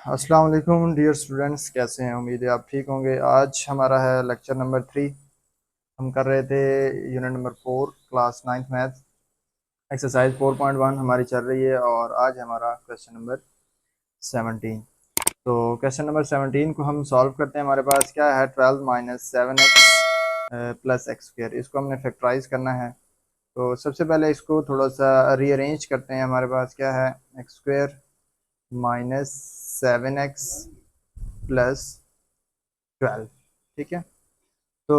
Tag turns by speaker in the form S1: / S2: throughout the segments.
S1: अस्सलाम वालेकुम dear students, कैसे हैं? उम्मीद है आप ठीक होंगे। आज हमारा है लेक्चर नंबर 3। हम कर रहे थे unit number 4, class 9th math, exercise 4.1 हमारी चल रही है और आज हमारा क्वेश्चन नंबर 17। तो क्वेश्चन नंबर 17 को हम सॉल्व करते हैं। हमारे पास क्या है? 12 minus 7x plus x square. इसको हमने फैक्टराइज करना है। तो सबसे पहले इसको थोड़ा सा रीअरेंज करते हैं। हमारे पास क्या है? X square minus 7x plus 12। ठीक है। तो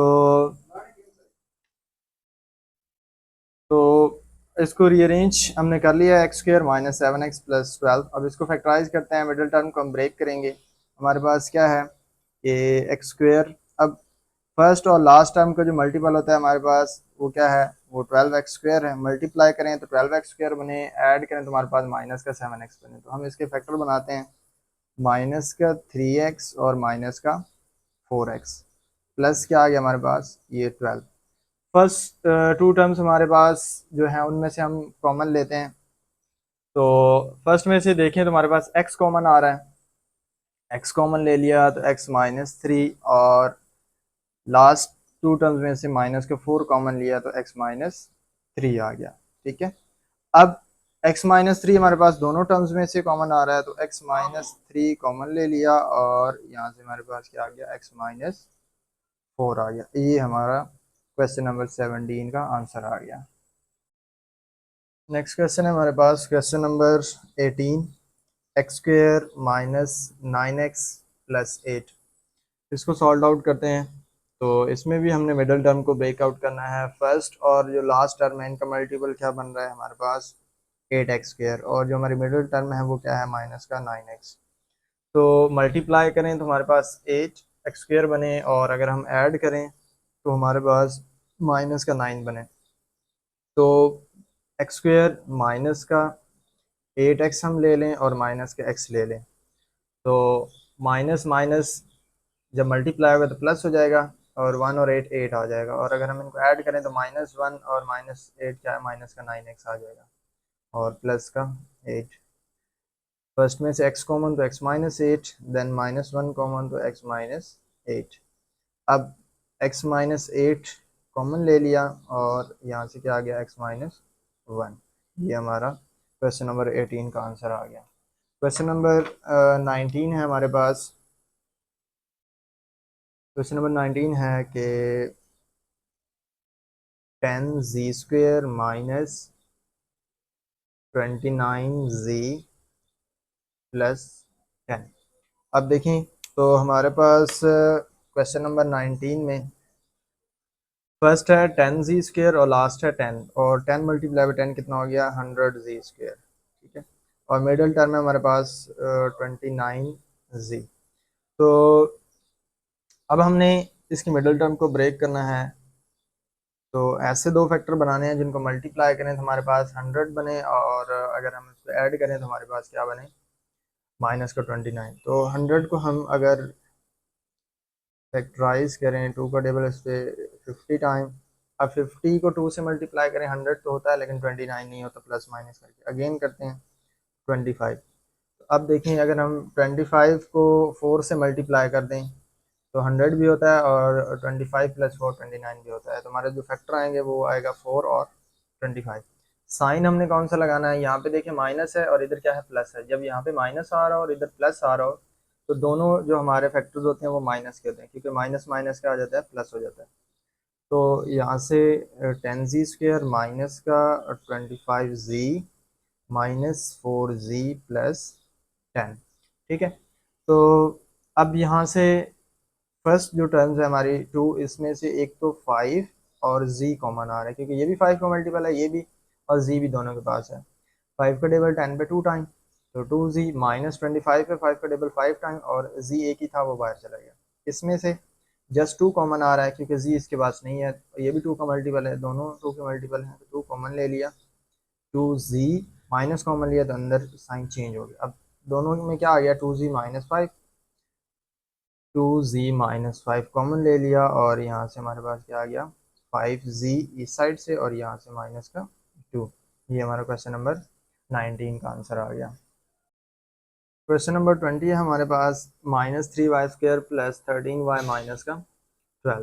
S1: तो इसको रीअरेंज हमने कर लिया। X square minus 7x plus 12। अब इसको फैक्टराइज करते हैं। मिडिल टर्म को हम ब्रेक करेंगे। हमारे पास क्या है कि एक्स स्क्र, अब फर्स्ट और लास्ट टर्म का जो मल्टीपल होता है हमारे पास वो क्या है? वो 12x स्क्र है। मल्टीप्लाई करें तो 12x स्क्र बने, ऐड करें तो हमारे पास माइनस का 7x बने। तो हम इसके फैक्टर बनाते हैं। माइनस का 3x और माइनस का 4x प्लस क्या आ गया हमारे पास? ये 12। फर्स्ट टू टर्म्स हमारे पास जो है उनमें से हम कॉमन लेते हैं। तो फर्स्ट में से देखें तो हमारे पास x कॉमन आ रहा है। x कॉमन ले लिया तो x माइनस 3, और लास्ट टू टर्म्स में से माइनस का 4 कॉमन लिया तो x माइनस 3 आ गया। ठीक है। अब x माइनस 3 हमारे पास दोनों टर्म्स में से कॉमन आ रहा है तो x माइनस 3 कॉमन ले लिया और यहाँ से हमारे पास क्या आ गया? x माइनस 4 आ गया। ये हमारा क्वेश्चन नंबर 17 का आंसर आ गया। नेक्स्ट क्वेश्चन है हमारे पास question number 18। X square minus 9x plus 8। इसको सॉल्व आउट करते हैं। तो इसमें भी हमने मिडल टर्म को ब्रेकआउट करना है। फर्स्ट और जो लास्ट टर्म है इनका मल्टीपल क्या बन रहा है हमारे पास? 8x स्क्र, और जो हमारी मिडल टर्म है वो क्या है? माइनस का 9x। तो मल्टीप्लाई करें तो हमारे पास 8x स्क्र बने, और अगर हम ऐड करें तो हमारे पास माइनस का 9 बने। तो एक्स स्क्र माइनस का 8x हम ले लें और माइनस का x ले लें, तो माइनस माइनस जब मल्टीप्लाई होगा तो प्लस हो जाएगा, और 1 और 8 8 आ जाएगा। और अगर हम इनको ऐड करें तो माइनस 1 और माइनस 8 क्या है? माइनस का 9x आ जाएगा, और प्लस का 8। फर्स्ट में से x कॉमन तो x minus 8, then minus 1 common तो x माइनस 8। अब x माइनस 8 कॉमन ले लिया और यहाँ से क्या आ गया? x minus 1। ये हमारा क्वेश्चन नंबर 18 का आंसर आ गया। क्वेश्चन नंबर 19 है हमारे पास। क्वेश्चन नंबर 19 है कि 10z² माइनस 29z प्लस 10। अब देखें तो हमारे पास क्वेश्चन नंबर 19 में फर्स्ट है 10z² और लास्ट है 10, और 10 मल्टीप्लाई बाई 10 कितना हो गया? 100z²। ठीक है। और मिडल टर्म है हमारे पास 29z। तो अब हमने इसकी मिडल टर्म को ब्रेक करना है। तो ऐसे दो फैक्टर बनाने हैं जिनको मल्टीप्लाई करें तो हमारे पास 100 बने, और अगर हम इसको ऐड करें तो हमारे पास क्या बने? माइनस का 29। तो 100 को हम अगर फैक्टराइज करें, 2 का टेबल इस पे 50 टाइम। अब 50 को 2 से मल्टीप्लाई करें 100 तो होता है, लेकिन 29 नहीं होता। प्लस माइनस करके अगेन करते हैं 25। तो अब देखें अगर हम 25 को 4 से मल्टीप्लाई कर दें तो 100 भी होता है, और 25 प्लस 4 29 भी होता है। तो हमारे जो फैक्टर आएंगे वो आएगा 4 और 25। साइन हमने कौन सा लगाना है? यहाँ पे देखिए माइनस है और इधर क्या है? प्लस है। जब यहाँ पे माइनस आ रहा हो और इधर प्लस आ रहा हो तो दोनों जो हमारे फैक्टर्स होते हैं वो माइनस के होते हैं, क्योंकि माइनस माइनस क्या हो जाता है? प्लस हो जाता है। तो यहाँ से 10z² माइनस का 25z माइनस 4z प्लस 10। ठीक है। तो अब यहाँ से फर्स्ट जो टर्म्स है हमारी टू, इसमें से एक तो 5 और z कॉमन आ रहा है, क्योंकि ये भी 5 का मल्टीपल है, ये भी, और z भी दोनों के पास है। 5 का टेबल 10 पे 2 टाइम, तो 2z माइनस 25 पे 5 का टेबल 5 टाइम, और z एक ही था वो बाहर चला गया। इसमें से जस्ट 2 कॉमन आ रहा है क्योंकि z इसके पास नहीं है, ये भी 2 का मल्टीपल है, दोनों 2 के मल्टीपल हैं, तो 2 कॉमन ले लिया। 2z माइनस कॉमन लिया तो अंदर साइन चेंज हो गया। अब दोनों में क्या आ गया? 2z minus 5। 2z minus 5 common ले लिया, और यहाँ से हमारे पास क्या आ गया? 5z इस साइड से, और यहाँ से माइनस का 2। ये हमारा क्वेश्चन नंबर 19 का आंसर आ गया। क्वेश्चन नंबर 20 है हमारे पास -3y² प्लस 13y माइनस का 12।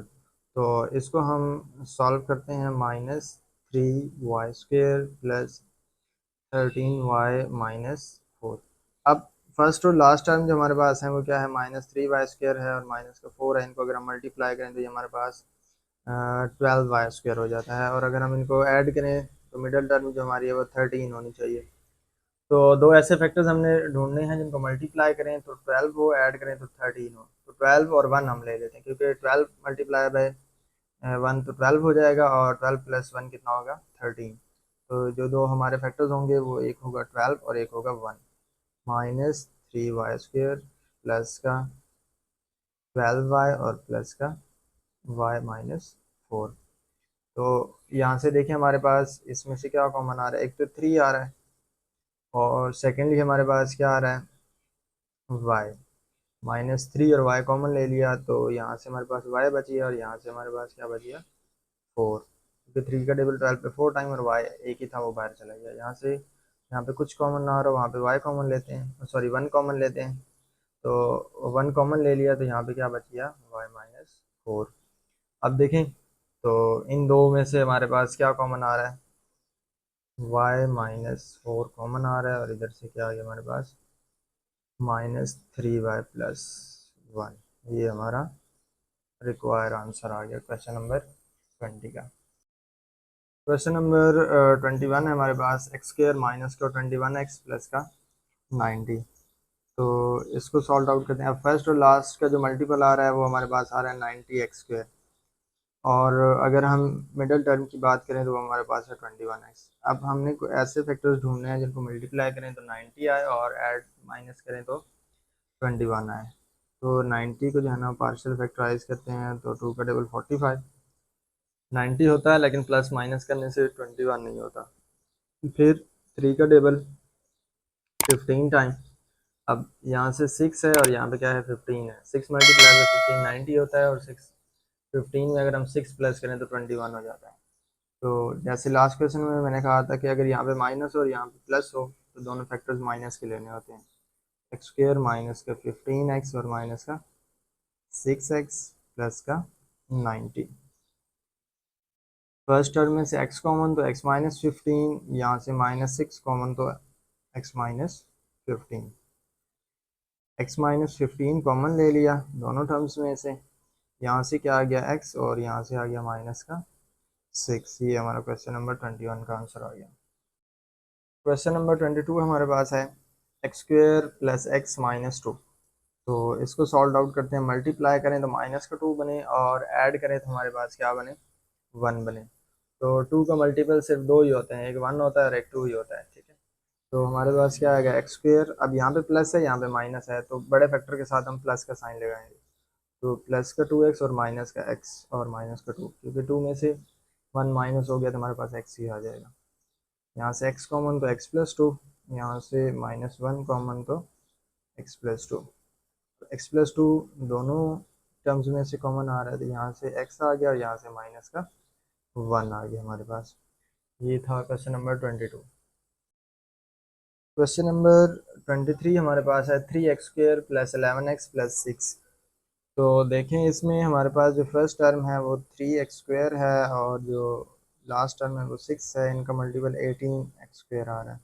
S1: तो इसको हम सॉल्व करते हैं। -3y² plus 13y-4। अब फर्स्ट और लास्ट टर्म जो हमारे पास है वो क्या है, -3y² है और माइनस का 4 है। इनको अगर हम मल्टीप्लाई करें तो ये हमारे पास 12y² हो जाता है। और अगर हम इनको ऐड करें तो मिडल टर्म जो हमारी है वो 13 होनी चाहिए। तो दो ऐसे फैक्टर्स हमने ढूंढने हैं जिनको मल्टीप्लाई करें तो 12 हो, ऐड करें तो 13 हो। तो 12 और 1 हम ले लेते हैं, क्योंकि 12 मल्टीप्लाई बाय 1 तो 12 हो जाएगा और 12 प्लस 1 कितना होगा, 13। तो जो दो हमारे फैक्टर्स होंगे वो एक होगा 12 और एक होगा 1। -3y² प्लस का 12y और प्लस का y-4। तो यहाँ से देखिए हमारे पास इसमें से क्या कॉमन आ रहा है, एक तो 3 आ रहा है और सेकेंडली हमारे पास क्या आ रहा है, y। -3 और y कॉमन ले लिया तो यहाँ से हमारे पास y बची है और यहाँ से हमारे पास क्या बच गया, 4। क्योंकि 3 का टेबल 12 पे 4 टाइम और y एक ही था वो बाहर चला गया। यहाँ पे कुछ कॉमन ना आ रहा, वहाँ पे y कॉमन लेते हैं, सॉरी 1 कॉमन लेते हैं। तो 1 कॉमन ले लिया तो यहाँ पे क्या बच गया, y-4। अब देखें तो इन दो में से हमारे पास क्या कॉमन आ रहा है, y-4 कॉमन आ रहा है और इधर से क्या आ गया हमारे पास, -3y+1। ये हमारा रिक्वायर आंसर आ गया क्वेश्चन नंबर 20 का। क्वेश्चन नंबर 21 है हमारे पास, x² माइनस का 21x प्लस का 90। तो इसको सॉल्व आउट करते हैं। अब फर्स्ट और लास्ट का जो मल्टीपल आ रहा है वो हमारे पास आ रहा है 90x²। और अगर हम मिडिल टर्म की बात करें तो हमारे पास है 21x। अब हमने कोई ऐसे फैक्टर्स ढूंढने हैं जिनको मल्टीप्लाई करें तो 90 आए और ऐड माइनस करें तो 21 आए। तो 90 को जो है ना पार्शियल फैक्टराइज करते हैं तो 2 का टेबल 45, 90 होता है लेकिन प्लस माइनस करने से 21 नहीं होता। फिर 3 का टेबल 15 टाइम। अब यहाँ से 6 है और यहाँ पे क्या है, 15 है। 6 मल्टीप्लाई बाई 15 90 होता है और 6 15 में अगर हम 6 प्लस करें तो 21 हो जाता है। तो जैसे लास्ट क्वेश्चन में मैंने कहा था कि अगर यहाँ पे माइनस हो और यहाँ पे प्लस हो तो दोनों फैक्टर्स माइनस के लेने होते हैं। x² माइनस का 15x और माइनस का 6x प्लस का 90। फर्स्ट टर्म में से x कॉमन तो x-15, यहाँ से -6 कॉमन तो x-15। x-15 कॉमन ले लिया दोनों टर्म्स में से, यहाँ से क्या आ गया x और यहाँ से आ गया माइनस का 6। ये हमारा क्वेश्चन नंबर 21 का आंसर आ गया। क्वेश्चन नंबर 22 हमारे पास है x² प्लस x-2। तो इसको सॉल्व आउट करते हैं। मल्टीप्लाई करें तो माइनस का 2 बने और ऐड करें तो हमारे पास क्या बने, 1 बने। तो 2 का मल्टीपल सिर्फ दो ही होते हैं, एक 1 होता है और एक 2 ही होता है, ठीक है। तो हमारे पास क्या आएगा, x²। अब यहाँ पे प्लस है यहाँ पे माइनस है तो बड़े फैक्टर के साथ हम प्लस का साइन लगाएंगे। तो प्लस का 2x और माइनस का x और माइनस का 2, क्योंकि 2 में से 1 माइनस हो गया तो हमारे पास x ही आ जाएगा। यहाँ से x कॉमन तो x+2, यहाँ से -1 कॉमन तो x+2। तो x+2 दोनों टर्म्स में से कॉमन आ रहा है तो यहाँ से x आ गया और यहाँ से माइनस का 1 आ गया हमारे पास। ये था क्वेश्चन नंबर 22। क्वेश्चन नंबर 23 हमारे पास है 3x² प्लस 11x प्लस 6। तो देखें इसमें हमारे पास जो फर्स्ट टर्म है वो 3x² है और जो लास्ट टर्म है वो 6 है। इनका मल्टीपल 18x² आ रहा है।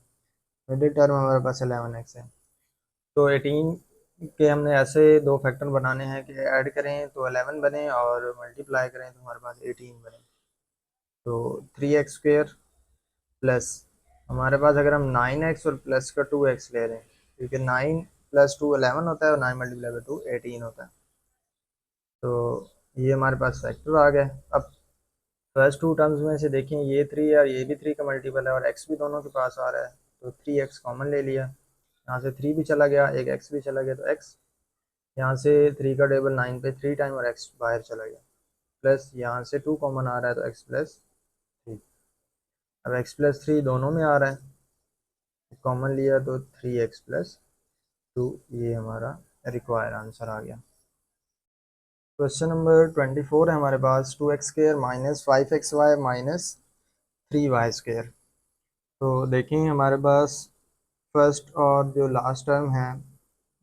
S1: मिडिल टर्म हमारे पास 11x है। तो 18 के हमने ऐसे दो फैक्टर बनाने हैं कि ऐड करें तो 11 बने और मल्टीप्लाई करें तो हमारे पास 18 बने। तो 3x² प्लस हमारे पास अगर हम 9x और प्लस का 2x ले रहे हैं, क्योंकि 9 + 2 11 होता है और 9 × 2 18 होता है। तो ये हमारे पास फैक्टर आ गए। अब फर्स्ट टू टर्म्स में से देखें, ये 3 है और ये भी 3 का मल्टीपल है और x भी दोनों के पास आ रहा है तो 3x कॉमन ले लिया। यहाँ से 3 भी चला गया, एक x भी चला गया तो x। यहाँ से 3 का टेबल 9 पे 3 टाइम और x बाहर चला गया। प्लस यहाँ से 2 कॉमन आ रहा है तो x+3। अब x+3 दोनों में आ रहा है, कॉमन लिया तो 3x+2। ये हमारा रिक्वायर आंसर आ गया। क्वेश्चन नंबर 24 है हमारे पास 2x² minus 5xy minus 3y²। तो देखें हमारे पास फर्स्ट और जो लास्ट टर्म है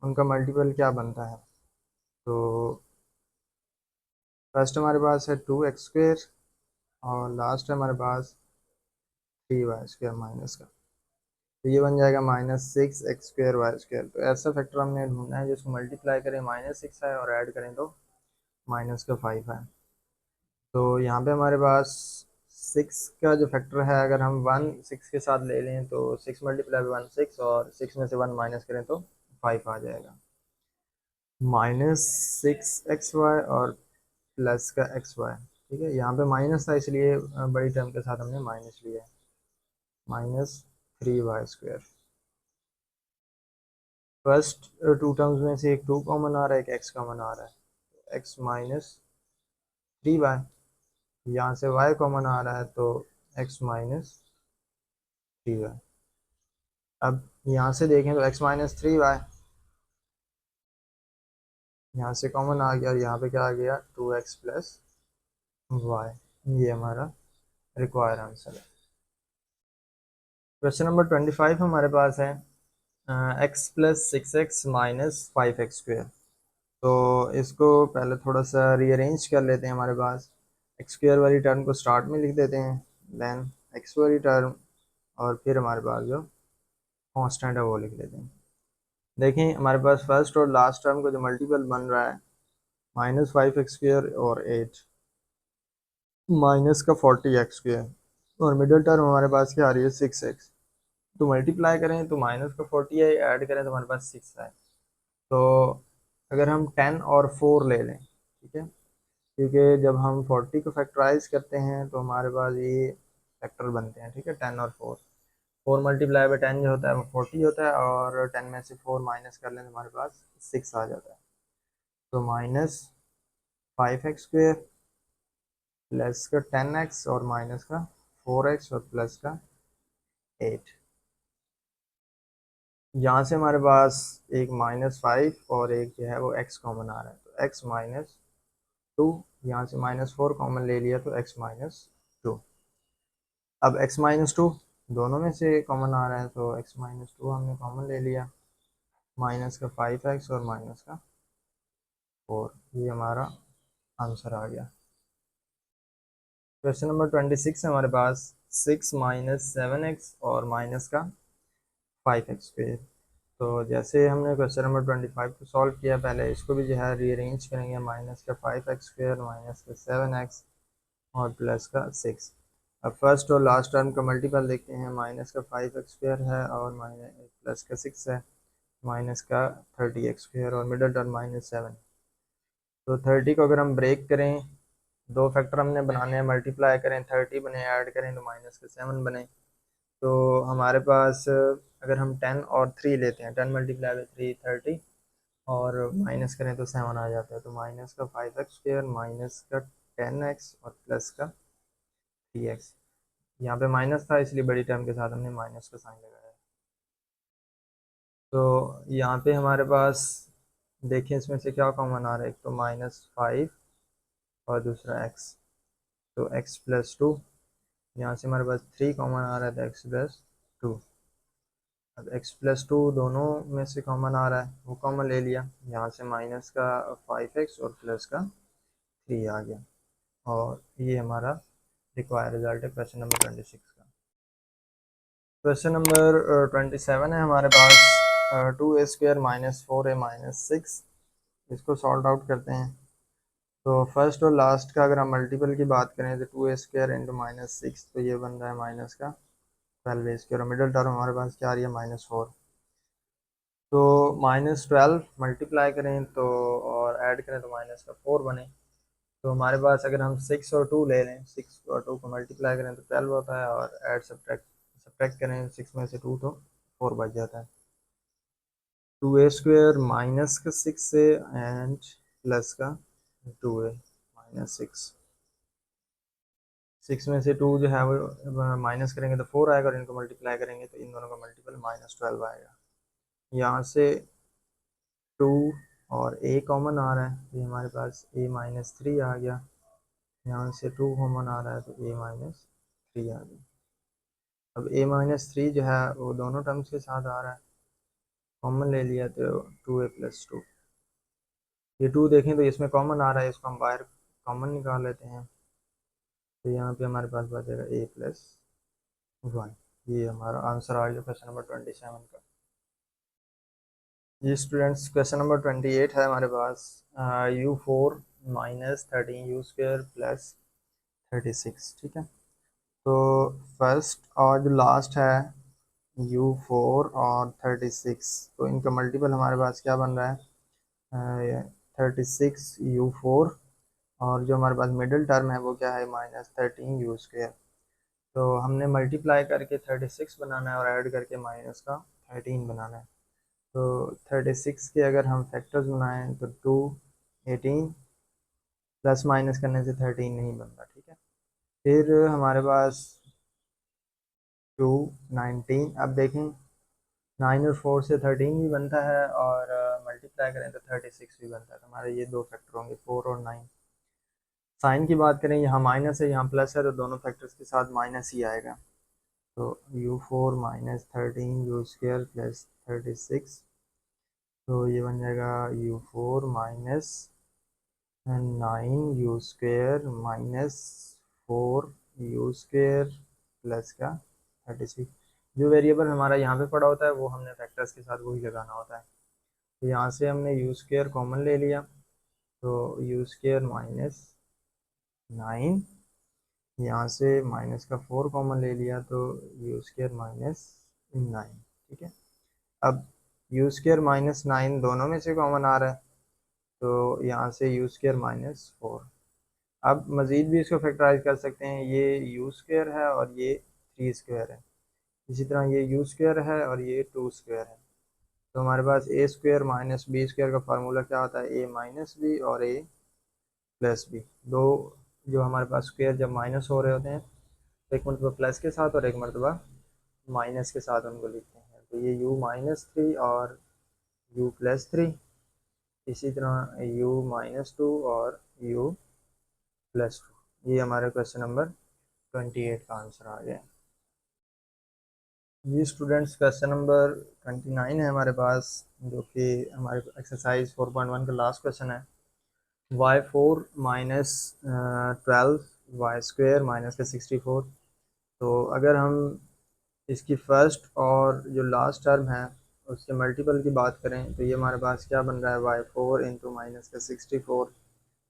S1: उनका मल्टीपल क्या बनता है। तो फर्स्ट हमारे पास है 2x² और लास्ट है हमारे पास 3y² माइनस का, तो ये बन जाएगा -6x² y²। तो ऐसा फैक्टर हमने ढूंढना है जिसको मल्टीप्लाई करें -6 है और ऐड करें तो -5 है। तो यहाँ पे हमारे पास 6 का जो फैक्टर है, अगर हम 1 6 के साथ ले लें तो 6 मल्टीप्लाई बाई 1 6, और 6 में से 1 माइनस करें तो 5 आ जाएगा। -6xy और प्लस का xy, ठीक है। यहाँ पे माइनस था इसलिए बड़ी टर्म के साथ हमने माइनस लिया है, -3y²। फर्स्ट टू टर्म्स में से एक 2 कॉमन आ रहा है, एक x कॉमन आ रहा है, x -3y। यहाँ से y कॉमन आ रहा है तो x -3y। अब यहाँ से देखें तो x -3y यहाँ से कॉमन आ गया और यहाँ पे क्या आ गया 2x + y। ये हमारा रिक्वायर्ड आंसर है। क्वेश्चन नंबर 25 हमारे पास है x + 6x - 5x²। तो इसको पहले थोड़ा सा रीअरेंज कर लेते हैं। हमारे पास x² वाली टर्म को स्टार्ट में लिख देते हैं, देन x वाली टर्म, और फिर हमारे पास जो कांस्टेंट है वो लिख लेते हैं। देखें हमारे पास फर्स्ट और लास्ट टर्म का जो मल्टीपल बन रहा है -5x² और 8 माइनस का 40x², और मिडिल टर्म हमारे पास क्या आ रही है 6x। तो मल्टीप्लाई करें तो माइनस का 40 है, ऐड करें तो हमारे पास 6 है। तो अगर हम 10 और 4 ले लें, ठीक है, क्योंकि जब हम 40 को फैक्टराइज करते हैं तो हमारे पास ये फैक्टर बनते हैं, ठीक है, 10 और 4। 4 मल्टीप्लाई बाई 10 जो होता है वो 40 होता है, और 10 में से 4 माइनस कर लें तो हमारे पास 6 आ जाता है। तो -5x² प्लस का 10x और माइनस का 4x और प्लस का 8। यहाँ से हमारे पास एक -5 और एक जो है वो x कॉमन आ रहा है, तो x -2। यहाँ से -4 कॉमन ले लिया तो x -2। अब x -2 दोनों में से कॉमन आ रहा है, तो x -2 हमने कॉमन ले लिया, माइनस का 5x और माइनस का 4। ये हमारा आंसर आ गया। क्वेश्चन नंबर 26 है हमारे पास 6 - 7x और माइनस का 5x²। तो जैसे हमने क्वेश्चन नंबर 25 को सॉल्व किया, पहले इसको भी जो है रीअरेंज करेंगे, माइनस का 5x² माइनस का 7x और प्लस का 6। अब फर्स्ट और लास्ट टर्म का मल्टीपल देखते हैं, माइनस का 5x² है और माइनस प्लस का 6 है, माइनस का 30x² और मिडल टर्म -7। तो 30 को अगर हम ब्रेक करें, दो फैक्टर हमने बनाने हैं, मल्टीप्लाई करें 30 बने, ऐड करें तो माइनस का 7 बने। तो हमारे पास अगर हम 10 और 3 लेते हैं, 10 मल्टीप्लाई बाई 3 30, और माइनस करें तो 7 आ जाता है। तो माइनस का 5x² माइनस का 10x और प्लस का 3x। यहाँ पे माइनस था इसलिए बड़ी टर्म के साथ हमने माइनस का साइन लगाया। तो यहाँ पे हमारे पास देखें इसमें से क्या कॉमन आ रहा है, एक तो -5 और दूसरा x, तो x + 2। यहाँ से हमारे पास 3 कॉमन आ रहा है, तो x + 2। अब x + 2 दोनों में से कॉमन आ रहा है, वो कॉमन ले लिया, यहाँ से माइनस का 5x और प्लस का 3 आ गया। और ये हमारा रिक्वायर्ड रिजल्ट है क्वेश्चन नंबर 26 का। क्वेश्चन नंबर 27 है हमारे पास 2a² - 4a - 6। इसको सॉल्व आउट करते हैं। तो फर्स्ट और लास्ट का अगर हम मल्टीपल की बात करें तो 2a² × -6, तो ये बन रहा है माइनस का 12a², और मिडिल टर्म हमारे पास क्या आ रही है -4। तो -12 मल्टीप्लाई करें तो और ऐड करें तो माइनस का 4 बने। तो हमारे पास अगर हम 6 और 2 ले लें, 6 और 2 को मल्टीप्लाई करें तो 12 होता है, और ऐड सब्ट्रैक्ट करें 6 में से 2 तो 4 बच जाता है। 2a² माइनस का 6a एंड प्लस का 2a - 6। 6 में से 2 जो है वो माइनस करेंगे तो 4 आएगा, और इनको मल्टीप्लाई करेंगे तो इन दोनों का मल्टीपल -12 आएगा। यहाँ से 2 और a कॉमन आ रहा है, ये हमारे पास a -3 आ गया। यहाँ से 2 कॉमन आ रहा है तो a -3 आ गया। अब a -3 जो है वो दोनों टर्म्स के साथ आ रहा है, कॉमन ले लिया तो 2a+2। ये 2 देखें तो इसमें कॉमन आ रहा है, इसको हम बाहर कॉमन निकाल लेते हैं। तो यहाँ पे हमारे पास बचेगा a+1। ये हमारा आंसर आ गया क्वेश्चन नंबर 27 का। जी स्टूडेंट्स, क्वेश्चन नंबर 28 है हमारे पास। u4 - 13u² + 36, ठीक है। तो फर्स्ट और जो लास्ट है u4 और 36, तो इनका मल्टीपल हमारे पास क्या बन रहा है, 36u4, और जो हमारे पास मिडिल टर्म है वो क्या है, -13u²। तो हमने मल्टीप्लाई करके 36 बनाना है और ऐड करके माइनस का 13 बनाना है। तो 36 के अगर हम फैक्टर्स बनाएं तो 2, 18, प्लस माइनस करने से 13 नहीं बनता, ठीक है। फिर हमारे पास 2, 19। अब देखें 9 और 4 से 13 भी बनता है, और मल्टीप्लाई करें तो 36 भी बनता है। तो हमारे ये दो फैक्टर होंगे 4 और 9। साइन की बात करें, यहाँ माइनस है यहाँ प्लस है, तो दोनों फैक्टर्स के साथ माइनस ही आएगा। तो u4 - 13u² + 36, तो ये बन जाएगा u4 - 9u² - 4u² प्लस का 36। जो वेरिएबल हमारा यहाँ पे पड़ा होता है वो हमने फैक्टर्स के साथ वही लगाना होता है। तो यहाँ से हमने u² कॉमन ले लिया, तो u² - 9, यहाँ से माइनस का 4 कॉमन ले लिया, तो u² - 9, ठीक है। अब u² - 9 दोनों में से कॉमन आ रहा है, तो यहाँ से u² - 4। अब मज़ीद भी इसको फैक्टराइज कर सकते हैं, ये u² है और ये 3² है। इसी तरह ये u² है और ये 2² है। तो हमारे पास a² - b² का फार्मूला क्या होता है, a - b और a+b। दो जो हमारे पास स्क्वायर जब माइनस हो रहे होते हैं, तो एक मरतबा प्लस के साथ और एक मरतबा माइनस के साथ उनको लिखते हैं। तो ये u-3 और u+3, इसी तरह u-2 और u+2। ये हमारे क्वेश्चन नंबर 28 का आंसर आ गया। जी स्टूडेंट्स, क्वेश्चन नंबर 29 है हमारे पास, जो कि हमारे एक्सरसाइज 4.1 का लास्ट क्वेश्चन है। y4 - 12 y² - 64। तो अगर हम इसकी फर्स्ट और जो लास्ट टर्म है उसके मल्टीपल की बात करें, तो ये हमारे पास क्या बन रहा है, y4 × -64।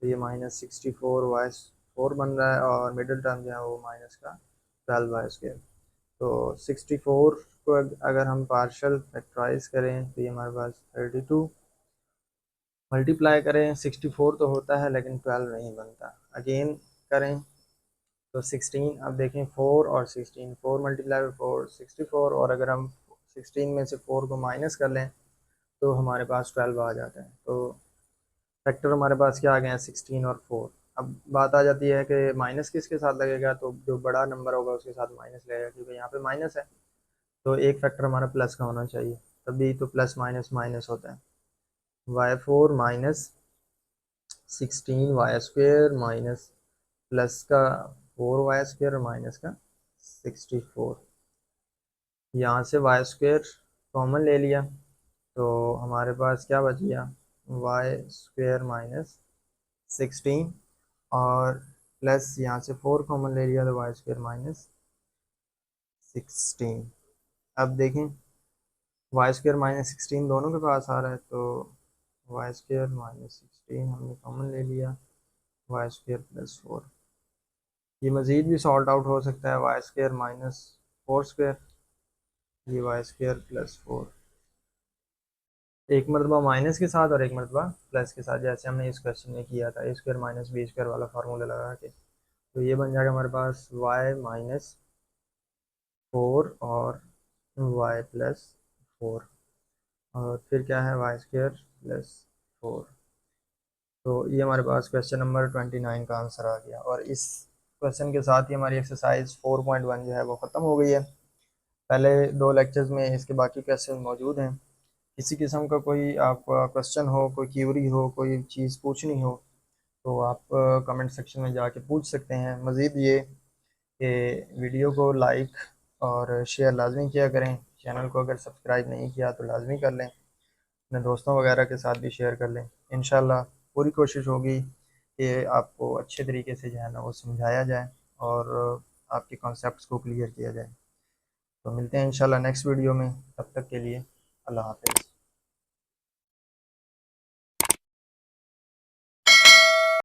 S1: तो ये -64y4 बन रहा है, और मिडिल टर्म जो है वो -12y²। तो 64 को अगर हम पार्शल फैक्टराइज करें तो ये हमारे पास 32, मल्टीप्लाई करें 64 तो होता है लेकिन 12 नहीं बनता। अगेन करें तो 16। अब देखें 4 और 16, 4 × 4 64, और अगर हम 16 में से 4 को माइनस कर लें तो हमारे पास 12 आ जाता है। तो फैक्टर हमारे पास क्या आ गए हैं, 16 और 4। अब बात आ जाती है कि माइनस किसके साथ लगेगा, तो जो बड़ा नंबर होगा उसके साथ माइनस लगेगा, क्योंकि यहाँ पे माइनस है। तो एक फैक्टर हमारा प्लस का होना चाहिए, तभी तो प्लस माइनस माइनस होता है। y4 - 16y² माइनस प्लस का 4y² माइनस का 64। यहाँ से y² कॉमन ले लिया, तो हमारे पास क्या बच गया, y² - 16, और प्लस यहाँ से 4 कॉमन ले लिया, तो y² - 16। अब देखें y² - 16 दोनों के पास आ रहा है, तो y² - 16 हमने कॉमन ले लिया, y² + 4। ये मज़ीद भी सॉल्ट आउट हो सकता है, y² - 4², ये y² + 4, एक मरतबा माइनस के साथ और एक मरतबा प्लस के साथ, जैसे हमने इस क्वेश्चन में किया था, a² - b² वाला फार्मूला लगा के। तो ये बन जाएगा हमारे पास y - 4 और y + 4, और फिर क्या है, y² + 4। तो ये हमारे पास क्वेश्चन नंबर 29 का आंसर आ गया, और इस क्वेश्चन के साथ ही हमारी एक्सरसाइज 4.1 जो है वो ख़त्म हो गई है। पहले दो लेक्चर्स में इसके बाकी क्वेश्चन मौजूद हैं। किसी किस्म का कोई आपका क्वेश्चन हो, कोई क्यूरी हो, कोई चीज़ पूछनी हो, तो आप कमेंट सेक्शन में जाके पूछ सकते हैं। मज़ीद ये कि वीडियो को लाइक और शेयर लाजमी किया करें, चैनल को अगर सब्सक्राइब नहीं किया तो लाजमी कर लें। अपने दोस्तों वगैरह के साथ भी शेयर कर लें। इंशाल्लाह पूरी कोशिश होगी कि आपको अच्छे तरीके से जो है ना वो समझाया जाए और आपके कॉन्सेप्ट्स को क्लियर किया जाए। तो मिलते हैं इंशाल्लाह नेक्स्ट वीडियो में, तब तक के लिए अल्लाह हाफ़िज़।